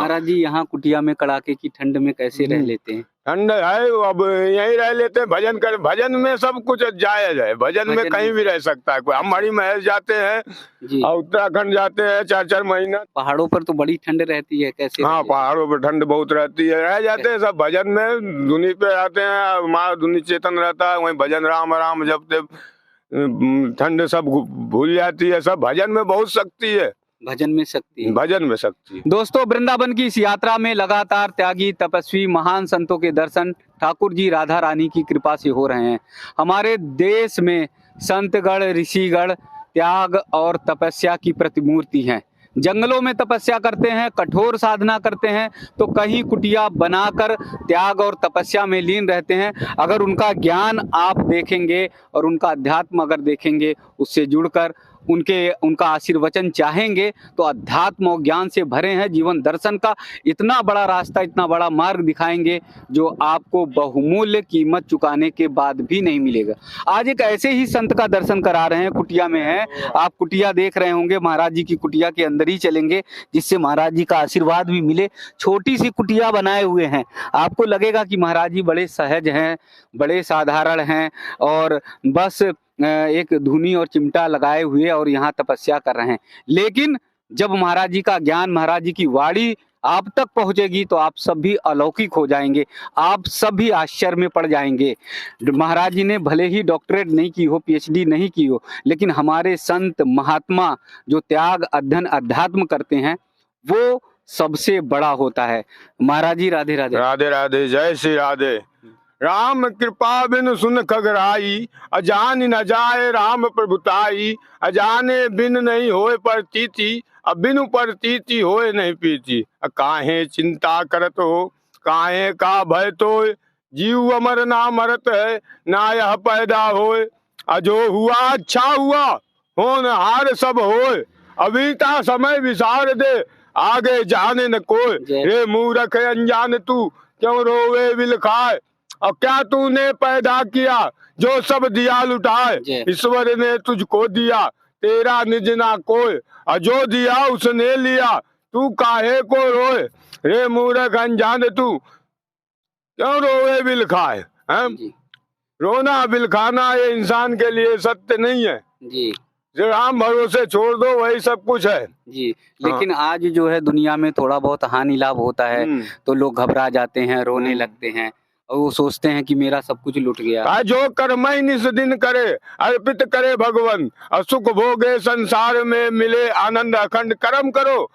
महाराज जी यहाँ कुटिया में कड़ाके की ठंड में कैसे रह लेते हैं? ठंड है, अब यही रह लेते हैं, भजन कर, भजन में सब कुछ जायज है, भजन में कहीं भी रह सकता है कोई। हम मणि महल जाते हैं जी। और उत्तराखंड जाते हैं 4-4 महीना। पहाड़ों पर तो बड़ी ठंड रहती है, कैसे? हाँ, पहाड़ों पर ठंड बहुत रहती है, रह जाते हैं सब भजन में, धुनी पे आते हैं, हमारा धुनी चेतन रहता है, वही भजन राम राम जपते ठंड सब भूल जाती है। सब भजन में बहुत शक्ति है, भजन में शक्ति है। भजन में शक्ति है। दोस्तों, वृंदावन की इस यात्रा में लगातार त्यागी तपस्वी महान संतों के दर्शन ठाकुर जी राधा रानी की कृपा से हो रहे हैं। हमारे देश में संतगण ऋषिगण त्याग और तपस्या की प्रतिमूर्ति हैं। जंगलों में तपस्या करते हैं, कठोर साधना करते हैं, तो कहीं कुटिया बनाकर त्याग और तपस्या में लीन रहते हैं। अगर उनका ज्ञान आप देखेंगे और उनका अध्यात्म अगर देखेंगे, उससे जुड़कर उनका आशीर्वचन चाहेंगे, तो अध्यात्म और ज्ञान से भरे हैं। जीवन दर्शन का इतना बड़ा रास्ता, इतना बड़ा मार्ग दिखाएंगे जो आपको बहुमूल्य कीमत चुकाने के बाद भी नहीं मिलेगा। आज एक ऐसे ही संत का दर्शन करा रहे हैं, कुटिया में है। आप कुटिया देख रहे होंगे, महाराज जी की कुटिया के अंदर ही चलेंगे जिससे महाराज जी का आशीर्वाद भी मिले। छोटी सी कुटिया बनाए हुए हैं, आपको लगेगा कि महाराज जी बड़े सहज हैं, बड़े साधारण हैं और बस एक धुनी और चिमटा लगाए हुए और यहाँ तपस्या कर रहे हैं। लेकिन जब महाराज जी का ज्ञान, महाराज जी की वाणी आप तक पहुंचेगी तो आप सब भी अलौकिक हो जाएंगे, आप सब भी आश्चर्य में पड़ जाएंगे। महाराज जी ने भले ही डॉक्टरेट नहीं की हो, पीएचडी नहीं की हो, लेकिन हमारे संत महात्मा जो त्याग अध्ययन अध्यात्म करते हैं वो सबसे बड़ा होता है। महाराज जी राधे राधे। राधे राधे, जय श्री राधे। राम कृपा बिन सुन खगराई, अजान न जाए राम प्रभुताई। अजाने बिन नहीं होए प्रतीति, अब बिनु प्रतीति होए नहीं पीति। काहे चिंता करत हो, काहे का भय तोय। जीव अमर ना मरत है, ना यह पैदा होए। अजो हुआ अच्छा हुआ, होनहार सब होए। अबीता समय विसार दे, आगे जाने न कोय। रे मूर्ख अनजान तू, क्यों रोवे बिल खाए। और क्या तूने पैदा किया, जो सब दिया लुटाए। ईश्वर ने तुझको दिया, तेरा निज ना कोय। और जो दिया उसने लिया, तू काहे को रोए। रे मूर्ख अनजान तू, क्यों रोवे बिल खाए। रोना बिल खाना ये इंसान के लिए सत्य नहीं है जी। जो राम भरोसे छोड़ दो वही सब कुछ है जी। लेकिन आज जो है दुनिया में थोड़ा बहुत हानि लाभ होता है तो लोग घबरा जाते हैं, रोने लगते हैं और वो सोचते हैं कि मेरा सब कुछ लुट गया। जो कर्म निस दिन करे, अर्पित करे भगवान। और सुख भोगे संसार में मिले आनंद अखंड। कर्म करो,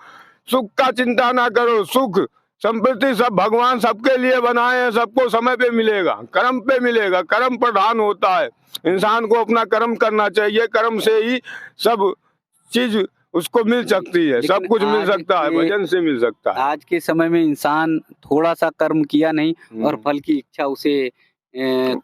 सुख का चिंता ना करो। सुख संपत्ति सब भगवान सबके लिए बनाए हैं, सबको समय पे मिलेगा, कर्म पे मिलेगा। कर्म प्रधान होता है, इंसान को अपना कर्म करना चाहिए। कर्म से ही सब चीज उसको मिल सकती है, सब कुछ मिल सकता है, भजन से मिल सकता है। आज के समय में इंसान थोड़ा सा कर्म किया नहीं और फल की इच्छा उसे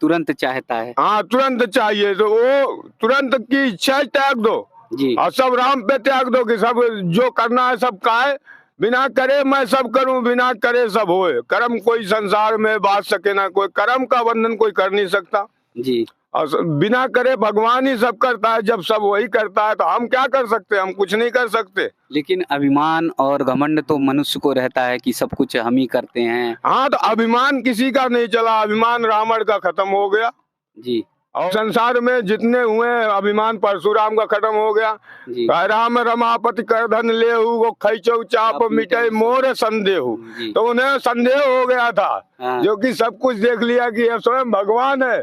तुरंत चाहता है। हाँ, तुरंत चाहिए, तो वो तुरंत की इच्छा त्याग दो जी। और सब राम पे त्याग दो कि सब जो करना है सब का है। बिना करे मैं सब करूं, बिना करे सब होए। कर्म कोई संसार में बांध सके ना कोई, कर्म का बंधन कोई कर नहीं सकता जी। और बिना करे भगवान ही सब करता है। जब सब वही करता है तो हम क्या कर सकते हैं, हम कुछ नहीं कर सकते। लेकिन अभिमान और घमंड तो मनुष्य को रहता है कि सब कुछ हम ही करते हैं। हाँ, तो अभिमान किसी का नहीं चला, अभिमान रावण का खत्म हो गया जी। और संसार में जितने हुए अभिमान परशुराम का खत्म हो गया। राम रमापति कर धन ले वो खैचौ चाप मिटे मोर संदेह। तो उन्हें संदेह हो गया था जो कि सब कुछ देख लिया कि स्वयं भगवान है,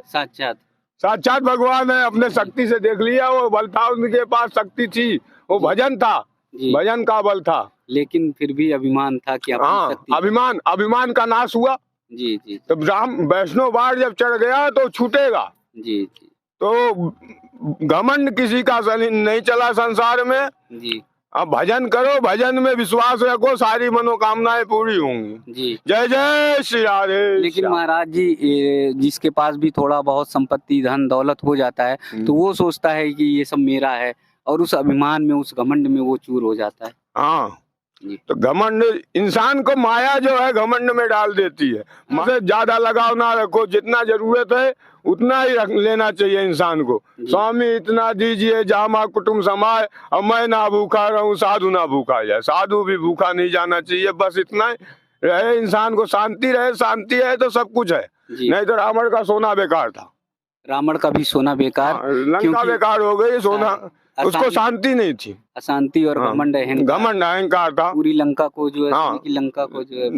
साक्षात भगवान है। अपने शक्ति से देख लिया, वो बल था उनके पास, शक्ति थी, वो भजन था, भजन का बल था। लेकिन फिर भी अभिमान था कि अभिमान का नाश हुआ जी जी। तो राम वैष्णव बाढ़ जब चढ़ गया तो छूटेगा जी जी। तो घमंड किसी का नहीं चला संसार में जी। अब भजन करो, भजन में विश्वास रखो, सारी मनोकामनाएं पूरी होंगी जी। जय जय श्री राधे। लेकिन महाराज जी, जिसके पास भी थोड़ा बहुत संपत्ति धन दौलत हो जाता है तो वो सोचता है कि ये सब मेरा है और उस अभिमान में, उस घमंड में वो चूर हो जाता है। हाँ, जी। तो घमंड इंसान को माया जो है घमंड में डाल देती है। मुझसे ज्यादा लगाव ना रखो, जितना जरूरत है उतना ही रख लेना चाहिए इंसान को। स्वामी इतना दीजिए जामा कुटुंब समाए, और मैं ना भूखा रहूं साधु ना भूखा जाए। साधु भी भूखा नहीं जाना चाहिए, बस इतना ही रहे इंसान को शांति रहे। शांति है तो सब कुछ है, नहीं तो रावण का सोना बेकार था। रावण का भी सोना बेकार, लंका बेकार हो गई, सोना उसको शांति नहीं थी। अशांति और घमंड अहंकार था, पूरी लंका को जो है सोने की लंका को जो है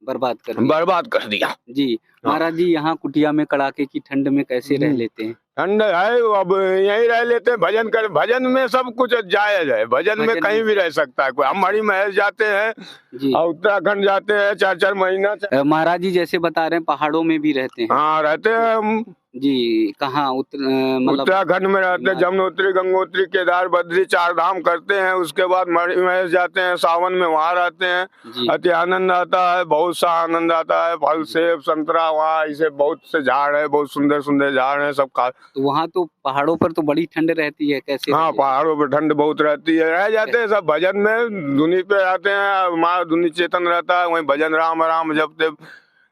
बर्बाद कर दिया। जी महाराज जी, यहाँ कुटिया में कड़ाके की ठंड में कैसे रह लेते हैं? ठंड है, अब यहीं रह लेते हैं, भजन कर। भजन में सब कुछ जायज है, भजन में कहीं भी रह सकता है कोई। हम हरी महल जाते हैं और उत्तराखंड जाते हैं 4-4 महीना। महाराज जी जैसे बता रहे हैं पहाड़ों में भी रहते हैं? हाँ रहते हैं हम जी। कहाँ? मतलब उत्तराखंड में रहते हैं। जमुनोत्री, गंगोत्री, केदार, बद्री 4 धाम करते हैं। उसके बाद मणि महल जाते हैं, सावन में वहाँ रहते हैं। अति आनंद आता है, बहुत सा आनंद आता है। फल, सेब, संतरा, वहाँ ऐसे बहुत से झाड़ है, बहुत सुंदर सुंदर झाड़ है सब खा। तो वहाँ तो पहाड़ों पर तो बड़ी ठंड रहती है, कैसे? हाँ पहाड़ों पर ठंड बहुत रहती है, रह जाते हैं सब भजन में। धुनी पे आते हैं, हमारा धुनी चेतन रहता है, वहीं भजन राम राम जपते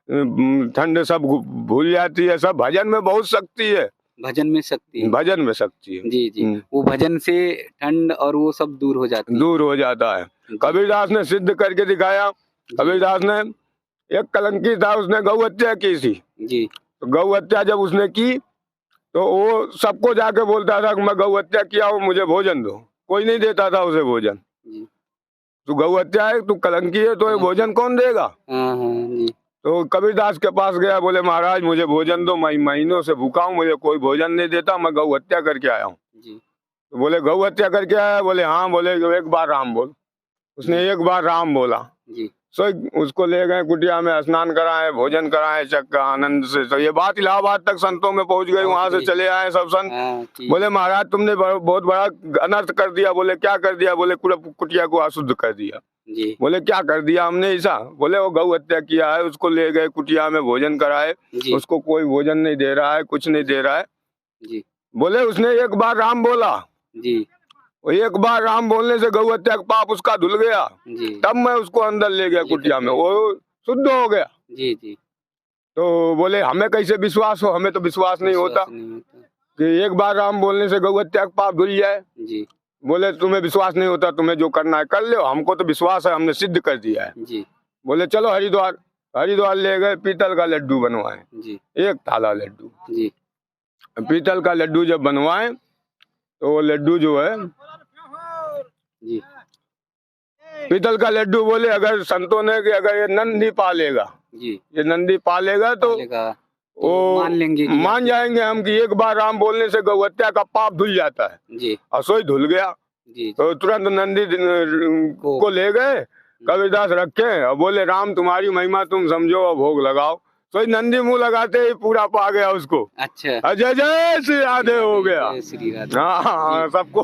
ठंड सब भूल जाती है। सब भजन में बहुत शक्ति है, भजन में शक्ति है, भजन में शक्ति है। जी जी। वो भजन से ठंड और वो सब दूर हो जाती है, दूर हो जाता है। कबीरदास ने सिद्ध करके दिखाया। कबीरदास ने, एक कलंकी था, उसने गौ हत्या की थी जी। तो गौ हत्या जब उसने की तो वो सबको जाके बोलता था कि मैं गौ हत्या किया हूँ, मुझे भोजन दो। कोई नहीं देता था उसे भोजन। तू गौ हत्या है, तू कलंकी है, तो ये भोजन कौन देगा? जी। तो कबीरदास के पास गया, बोले महाराज मुझे भोजन दो, मैं महीनों से भूखा हूँ, मुझे कोई भोजन नहीं देता, मैं गौ हत्या करके आया हूँ। तो बोले गौ हत्या करके आया? बोले हाँ। बोले एक बार राम बोल। उसने एक बार राम बोला जी। सो उसको ले गए कुटिया में, स्नान कराए, भोजन कराए चक्का आनंद से। तो ये बात इलाहाबाद तक संतों में पहुंच गई, वहां से चले आए सब संत। बोले महाराज तुमने बहुत बड़ा अनर्थ कर दिया। बोले क्या कर दिया? बोले कुटिया को अशुद्ध कर दिया जी। बोले क्या कर दिया हमने ऐसा? बोले वो गौ हत्या किया है, उसको ले गए कुटिया में, भोजन कराए, उसको कोई भोजन नहीं दे रहा है, कुछ नहीं दे रहा है जी। बोले उसने एक बार राम बोला जी। एक बार राम बोलने से गौ हत्या का पाप उसका धुल गया जी। तब मैं उसको अंदर ले गया कुटिया में, वो शुद्ध हो गया जी जी। तो बोले हमें कैसे विश्वास हो? हमें तो विश्वास नहीं होता कि एक बार राम बोलने से गौ हत्या का पाप धुल जाए जी। बोले तुम्हें विश्वास नहीं होता, तुम्हें जो करना है कर लो, हमको तो विश्वास है, हमने सिद्ध कर दिया है जी। बोले चलो हरिद्वार। हरिद्वार ले गए, पीतल का लड्डू बनवाए जी। 1 थाला लड्डू जी। पीतल का लड्डू जब बनवाए तो वो लड्डू जो है जी, पीतल का लड्डू बोले अगर संतों ने कि अगर ये नंदी पालेगा जी, ये नंदी पालेगा तो वो मान जाएंगे हम कि एक बार राम बोलने से गौ हत्या का पाप धुल जाता है जी। और सोई धुल गया जी। तो तुरंत नंदी को ले गए, कबीरदास रखे और बोले राम तुम्हारी महिमा तुम समझो और भोग लगाओ। तो नंदी मुंह लगाते ही पूरा पा गया उसको। अच्छा, जय जय श्री राधे हो गया। हाँ सबको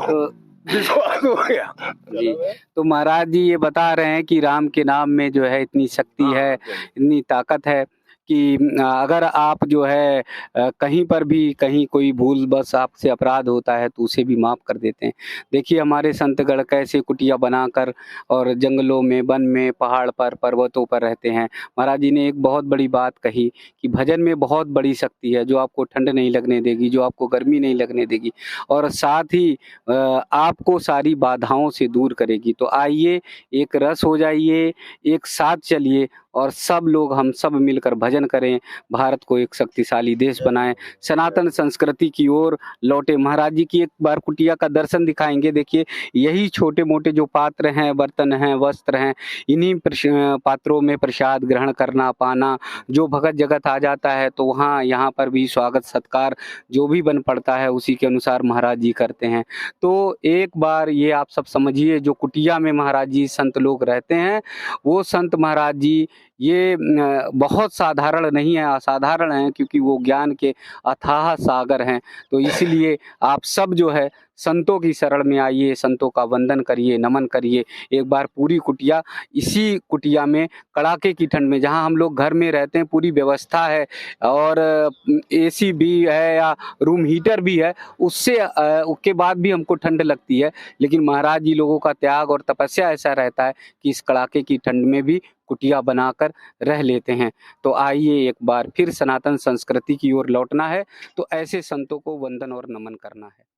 विश्वास हो गया जी। तो महाराज जी ये बता रहे हैं कि राम के नाम में जो है इतनी शक्ति है, इतनी ताकत है कि अगर आप जो है कहीं पर भी कहीं कोई भूल बस आपसे अपराध होता है तो उसे भी माफ़ कर देते हैं। देखिए हमारे संतगढ़ कैसे कुटिया बनाकर और जंगलों में, वन में, पहाड़ पर, पर्वतों पर रहते हैं। महाराज जी ने एक बहुत बड़ी बात कही कि भजन में बहुत बड़ी शक्ति है, जो आपको ठंड नहीं लगने देगी, जो आपको गर्मी नहीं लगने देगी और साथ ही आपको सारी बाधाओं से दूर करेगी। तो आइए एक रस हो जाइए, एक साथ चलिए और सब लोग हम सब मिलकर भजन करें, भारत को एक शक्तिशाली देश बनाएं, सनातन संस्कृति की ओर लौटे। महाराज जी की एक बार कुटिया का दर्शन दिखाएंगे। देखिए यही छोटे मोटे जो पात्र हैं, बर्तन हैं, वस्त्र हैं, इन्हीं पात्रों में प्रसाद ग्रहण करना पाना। जो भगत जगत आ जाता है तो वहाँ यहाँ पर भी स्वागत सत्कार जो भी बन पड़ता है उसी के अनुसार महाराज जी करते हैं। तो एक बार ये आप सब समझिए, जो कुटिया में महाराज जी संत लोग रहते हैं वो संत महाराज जी ये बहुत साधारण नहीं है, असाधारण है, क्योंकि वो ज्ञान के अथाह सागर हैं। तो इसलिए आप सब जो है संतों की शरण में आइए, संतों का वंदन करिए, नमन करिए। एक बार पूरी कुटिया, इसी कुटिया में कड़ाके की ठंड में, जहाँ हम लोग घर में रहते हैं, पूरी व्यवस्था है और एसी भी है या रूम हीटर भी है, उसके बाद भी हमको ठंड लगती है। लेकिन महाराज जी लोगों का त्याग और तपस्या ऐसा रहता है कि इस कड़ाके की ठंड में भी कुटिया बनाकर रह लेते हैं। तो आइए एक बार फिर सनातन संस्कृति की ओर लौटना है तो ऐसे संतों को वंदन और नमन करना है।